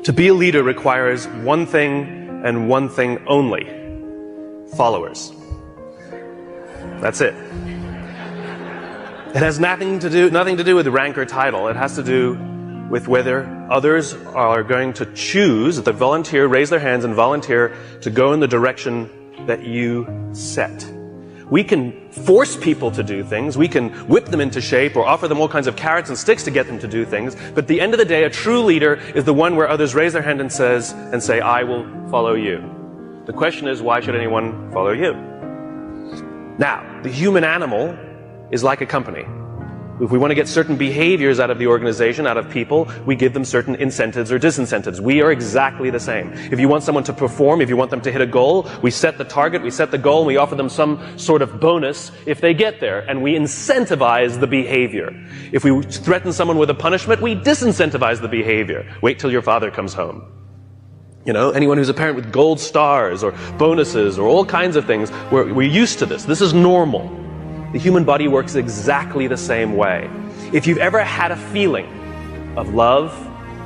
To be a leader requires one thing and one thing only: followers. That's it. It has nothing to do with rank or title. It has to do with whether others are going to choose, that volunteer, raise their hands and volunteer to go in the direction that you set. We can force people to do things, we can whip them into shape or offer them all kinds of carrots and sticks to get them to do things, but at the end of the day, a true leader is the one where others raise their hand and say, I will follow you. The question is, why should anyone follow you? Now, the human animal is like a company. If we want to get certain behaviors out of the organization, out of people, we give them certain incentives or disincentives. We are exactly the same. If you want someone to perform, if you want them to hit a goal, we set the target, we set the goal, and we offer them some sort of bonus if they get there, and we incentivize the behavior. If we threaten someone with a punishment, we disincentivize the behavior. Wait till your father comes home. You know, anyone who's a parent with gold stars or bonuses or all kinds of things, we're used to this. This is normal. The human body works exactly the same way. If you've ever had a feeling of love,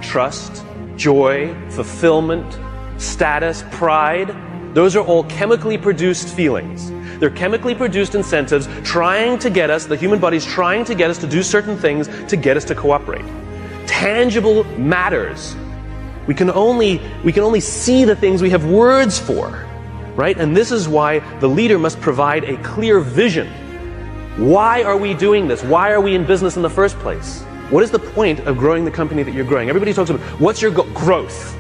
trust, joy, fulfillment, status, pride, those are all chemically produced feelings. They're chemically produced incentives trying to get us, the human body's trying to get us to do certain things to get us to cooperate. Tangible matters. We can only see the things we have words for, right? And this is why the leader must provide a clear vision. Why are we doing this? Why are we in business in the first place? What is the point of growing the company that you're growing? Everybody talks about, what's your growth?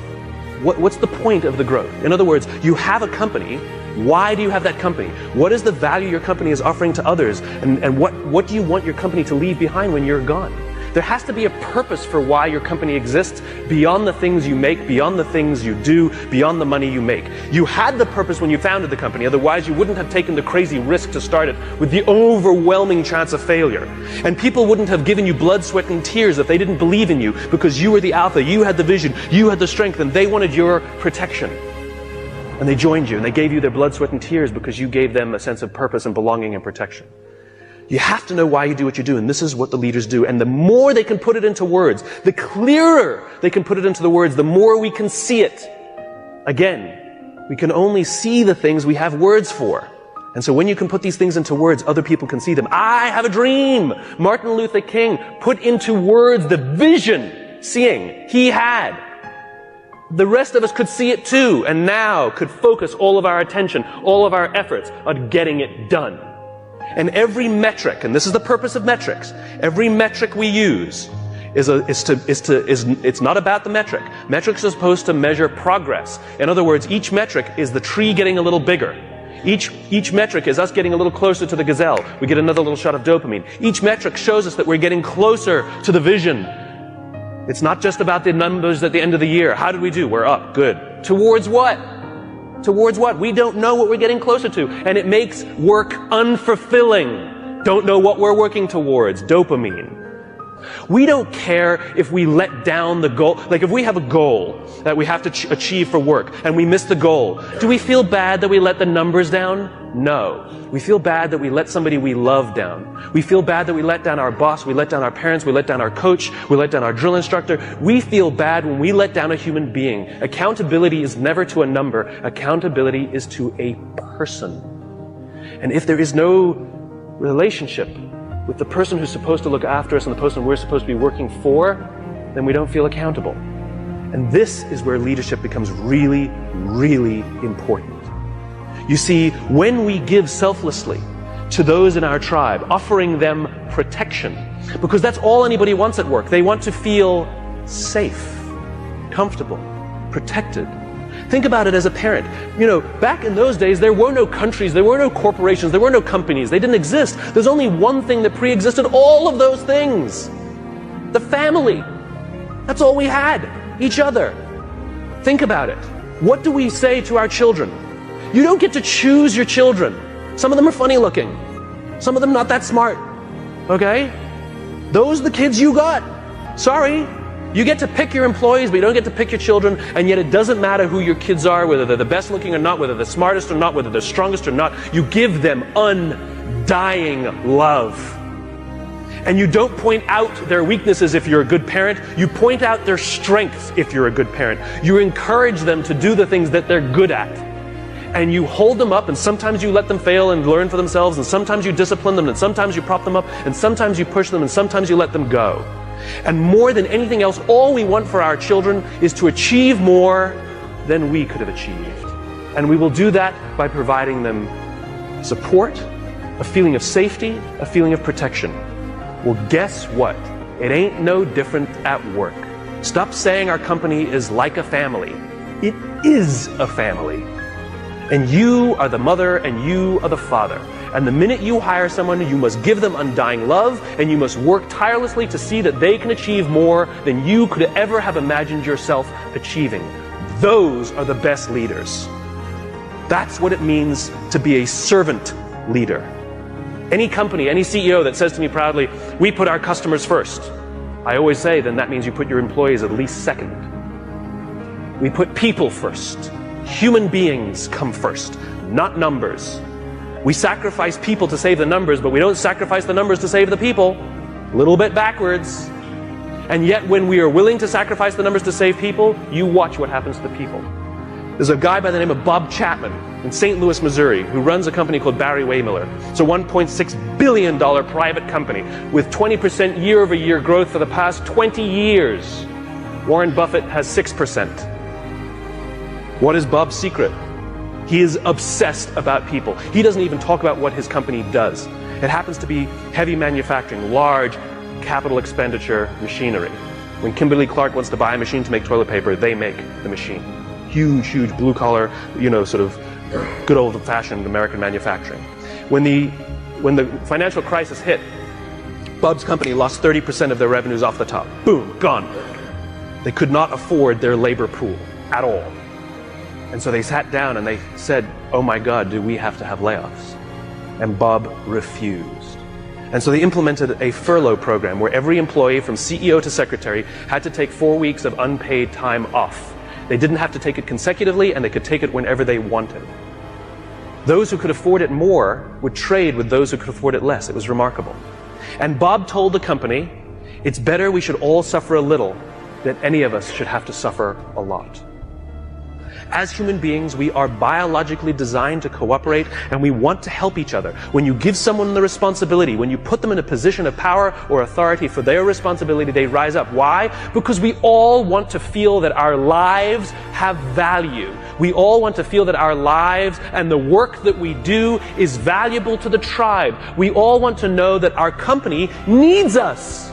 What's the point of the growth? In other words, you have a company. Why do you have that company? What is the value your company is offering to others? And what do you want your company to leave behind when you're gone? There has to be a purpose for why your company exists beyond the things you make, beyond the things you do, beyond the money you make. You had the purpose when you founded the company, otherwise you wouldn't have taken the crazy risk to start it with the overwhelming chance of failure. And people wouldn't have given you blood, sweat, and tears if they didn't believe in you, because you were the alpha, you had the vision, you had the strength, and they wanted your protection. And they joined you, and they gave you their blood, sweat, and tears because you gave them a sense of purpose and belonging and protection. You have to know why you do what you do, and this is what the leaders do. And the more they can put it into words, the clearer they can put it into the words, the more we can see it. Again, we can only see the things we have words for. And so when you can put these things into words, other people can see them. I have a dream! Martin Luther King put into words the vision, seeing, he had. The rest of us could see it too, and now could focus all of our attention, all of our efforts on getting it done. And every metric, and this is the purpose of metrics, every metric we use it's not about the metric. Metrics are supposed to measure progress. In other words, each metric is the tree getting a little bigger. Each metric is us getting a little closer to the gazelle. We get another little shot of dopamine. Each metric shows us that we're getting closer to the vision. It's not just about the numbers at the end of the year. How did we do? We're up. Good. Towards what? Towards what? We don't know what we're getting closer to. And it makes work unfulfilling. Don't know what we're working towards. Dopamine. We don't care if we let down the goal. Like if we have a goal that we have to achieve for work and we miss the goal, do we feel bad that we let the numbers down? No. We feel bad that we let somebody we love down. We feel bad that we let down our boss, we let down our parents, we let down our coach, we let down our drill instructor. We feel bad when we let down a human being. Accountability is never to a number. Accountability is to a person. And if there is no relationship with the person who's supposed to look after us and the person we're supposed to be working for, then we don't feel accountable. And this is where leadership becomes really, really important. You see, when we give selflessly to those in our tribe, offering them protection, because that's all anybody wants at work. They want to feel safe, comfortable, protected. Think about it as a parent. You know, back in those days, there were no countries, there were no corporations, there were no companies. They didn't exist. There's only one thing that pre-existed all of those things. The family. That's all we had. Each other. Think about it. What do we say to our children? You don't get to choose your children. Some of them are funny looking. Some of them not that smart. Okay? Those are the kids you got. Sorry. You get to pick your employees, but you don't get to pick your children, and yet it doesn't matter who your kids are, whether they're the best looking or not, whether they're the smartest or not, whether they're strongest or not. You give them undying love. And you don't point out their weaknesses if you're a good parent. You point out their strengths if you're a good parent. You encourage them to do the things that they're good at. And you hold them up, and sometimes you let them fail and learn for themselves, and sometimes you discipline them, and sometimes you prop them up, and sometimes you push them, and sometimes you let them go. And more than anything else, all we want for our children is to achieve more than we could have achieved. And we will do that by providing them support, a feeling of safety, a feeling of protection. Well, guess what? It ain't no different at work. Stop saying our company is like a family. It is a family. And you are the mother and you are the father. And the minute you hire someone, you must give them undying love, and you must work tirelessly to see that they can achieve more than you could ever have imagined yourself achieving. Those are the best leaders. That's what it means to be a servant leader. Any company, any CEO that says to me proudly, we put our customers first, I always say, then that means you put your employees at least second. We put people first. Human beings come first, not numbers. We sacrifice people to save the numbers, but we don't sacrifice the numbers to save the people. A little bit backwards. And yet when we are willing to sacrifice the numbers to save people, you watch what happens to the people. There's a guy by the name of Bob Chapman in St. Louis, Missouri, who runs a company called Barry Wehmiller. It's a $1.6 billion private company with 20% year-over-year growth for the past 20 years. Warren Buffett has 6%. What is Bob's secret? He is obsessed about people. He doesn't even talk about what his company does. It happens to be heavy manufacturing, large capital expenditure machinery. When Kimberly-Clark wants to buy a machine to make toilet paper, they make the machine. Huge, huge blue-collar, sort of good old-fashioned American manufacturing. When the financial crisis hit, Bob's company lost 30% of their revenues off the top. Boom, gone. They could not afford their labor pool at all. And so they sat down and they said, oh my God, do we have to have layoffs? And Bob refused. And so they implemented a furlough program where every employee from CEO to secretary had to take 4 weeks of unpaid time off. They didn't have to take it consecutively, and they could take it whenever they wanted. Those who could afford it more would trade with those who could afford it less. It was remarkable. And Bob told the company, it's better we should all suffer a little than any of us should have to suffer a lot. As human beings, we are biologically designed to cooperate, and we want to help each other. When you give someone the responsibility, when you put them in a position of power or authority for their responsibility, they rise up. Why? Because we all want to feel that our lives have value. We all want to feel that our lives and the work that we do is valuable to the tribe. We all want to know that our company needs us.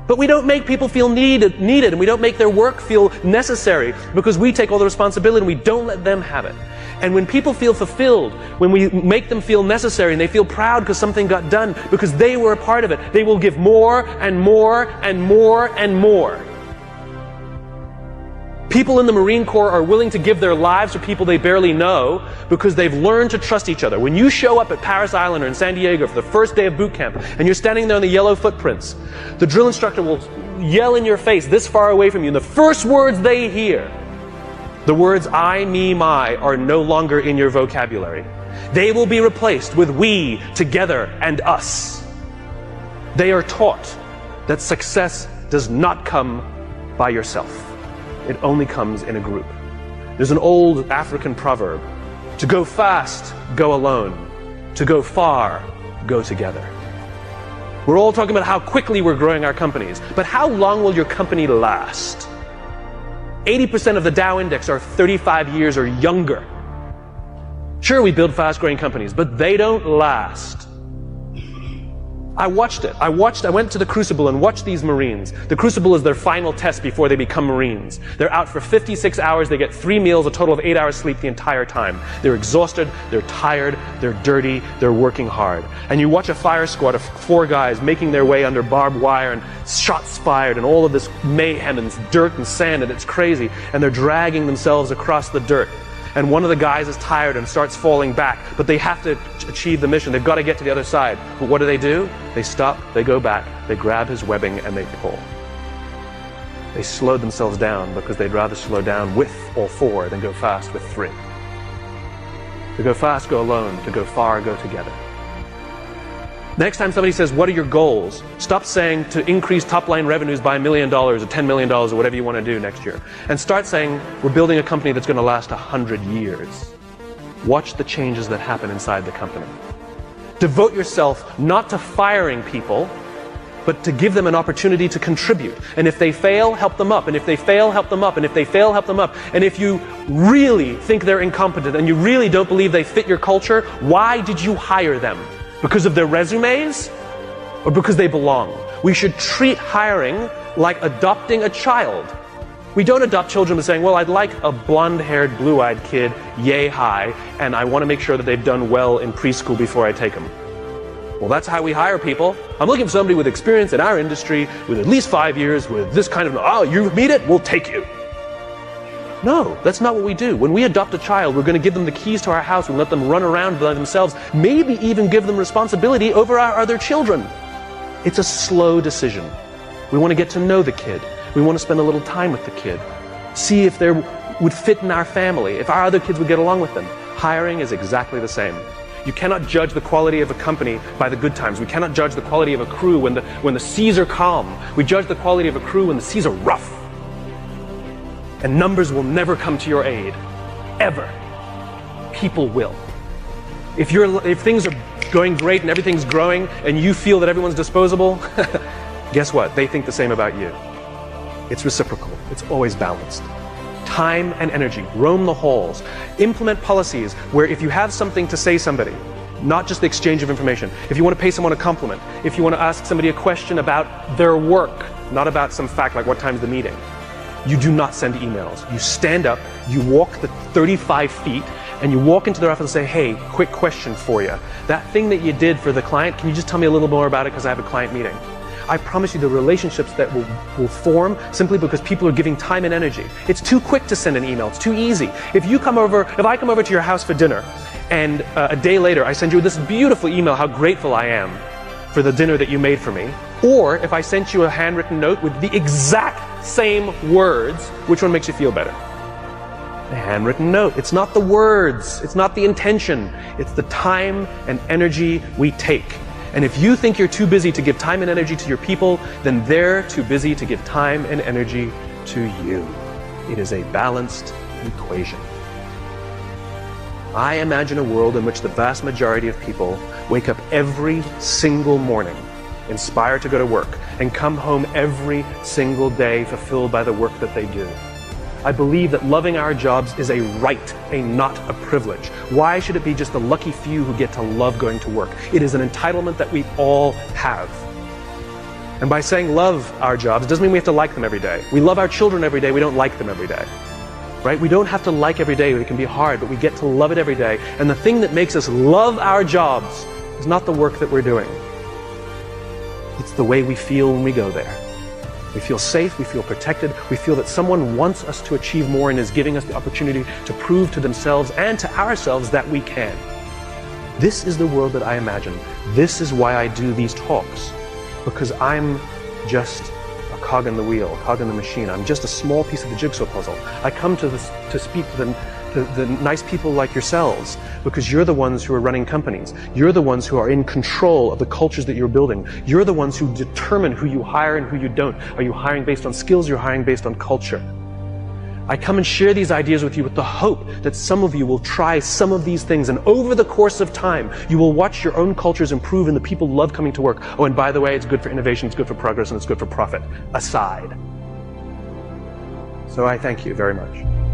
But we don't make people feel needed, and we don't make their work feel necessary because we take all the responsibility and we don't let them have it. And when people feel fulfilled, when we make them feel necessary and they feel proud because something got done, because they were a part of it, they will give more and more and more and more. People in the Marine Corps are willing to give their lives for people they barely know because they've learned to trust each other. When you show up at Paris Island or in San Diego for the first day of boot camp and you're standing there in the yellow footprints, the drill instructor will yell in your face this far away from you, and the first words they hear, the words I, me, my, are no longer in your vocabulary. They will be replaced with we, together, and us. They are taught that success does not come by yourself. It only comes in a group. There's an old African proverb, to go fast, go alone. To go far, go together. We're all talking about how quickly we're growing our companies, but how long will your company last? 80% of the Dow Index are 35 years or younger. Sure, we build fast-growing companies, but they don't last. I watched it. I went to the Crucible and watched these Marines. The Crucible is their final test before they become Marines. They're out for 56 hours. They get 3 meals, a total of 8 hours sleep the entire time. They're exhausted, they're tired, they're dirty, they're working hard. And you watch a fire squad of 4 guys making their way under barbed wire and shots fired and all of this mayhem and dirt and sand, and it's crazy. And they're dragging themselves across the dirt. And one of the guys is tired and starts falling back, but they have to achieve the mission. They've got to get to the other side. But what do? They stop, they go back, they grab his webbing, and they pull. They slowed themselves down because they'd rather slow down with all 4 than go fast with 3. To go fast, go alone. To go far, go together. Next time somebody says, what are your goals? Stop saying to increase top-line revenues by $1 million or $10 million or whatever you want to do next year. And start saying, we're building a company that's going to last 100 years. Watch the changes that happen inside the company. Devote yourself not to firing people, but to give them an opportunity to contribute. And if they fail, help them up. And if they fail, help them up. And if they fail, help them up. And if you really think they're incompetent and you really don't believe they fit your culture, why did you hire them? Because of their resumes? Or because they belong? We should treat hiring like adopting a child. We don't adopt children by saying, well, I'd like a blonde-haired, blue-eyed kid, yay high, and I want to make sure that they've done well in preschool before I take them. Well, that's how we hire people. I'm looking for somebody with experience in our industry, with at least 5 years, with this kind of, oh, you meet it, we'll take you. No, that's not what we do. When we adopt a child, we're going to give them the keys to our house and let them run around by themselves, maybe even give them responsibility over our other children. It's a slow decision. We want to get to know the kid. We want to spend a little time with the kid. See if they would fit in our family, if our other kids would get along with them. Hiring is exactly the same. You cannot judge the quality of a company by the good times. We cannot judge the quality of a crew when the seas are calm. We judge the quality of a crew when the seas are rough. And numbers will never come to your aid. Ever. People will. If things are going great and everything's growing and you feel that everyone's disposable, guess what? They think the same about you. It's reciprocal. It's always balanced. Time and energy. Roam the halls. Implement policies where if you have something to say somebody, not just the exchange of information, if you want to pay someone a compliment, if you want to ask somebody a question about their work, not about some fact like what time's the meeting, you do not send emails. You stand up, you walk the 35 feet, and you walk into their office and say, hey, quick question for you. That thing that you did for the client, can you just tell me a little more about it because I have a client meeting? I promise you the relationships that will form simply because people are giving time and energy. It's too quick to send an email. It's too easy. If I come over to your house for dinner and a day later I send you this beautiful email how grateful I am for the dinner that you made for me, or if I sent you a handwritten note with the exact same words, which one makes you feel better? The handwritten note. It's not the words. It's not the intention. It's the time and energy we take. And if you think you're too busy to give time and energy to your people, then they're too busy to give time and energy to you. It is a balanced equation. I imagine a world in which the vast majority of people wake up every single morning inspired to go to work and come home every single day fulfilled by the work that they do. I believe that loving our jobs is a right, not a privilege. Why should it be just the lucky few who get to love going to work? It is an entitlement that we all have. And by saying love our jobs, it doesn't mean we have to like them every day. We love our children every day, we don't like them every day. Right? We don't have to like every day, it can be hard, but we get to love it every day. And the thing that makes us love our jobs is not the work that we're doing. It's the way we feel when we go there. We feel safe, we feel protected, we feel that someone wants us to achieve more and is giving us the opportunity to prove to themselves and to ourselves that we can. This is the world that I imagine. This is why I do these talks. Because I'm just a cog in the wheel, a cog in the machine. I'm just a small piece of the jigsaw puzzle. I come to speak to the nice people like yourselves because you're the ones who are running companies. You're the ones who are in control of the cultures that you're building. You're the ones who determine who you hire and who you don't. Are you hiring based on skills? You're hiring based on culture. I come and share these ideas with you with the hope that some of you will try some of these things, and over the course of time, you will watch your own cultures improve and the people love coming to work. Oh, and by the way, it's good for innovation, it's good for progress, and it's good for profit. Aside. So I thank you very much.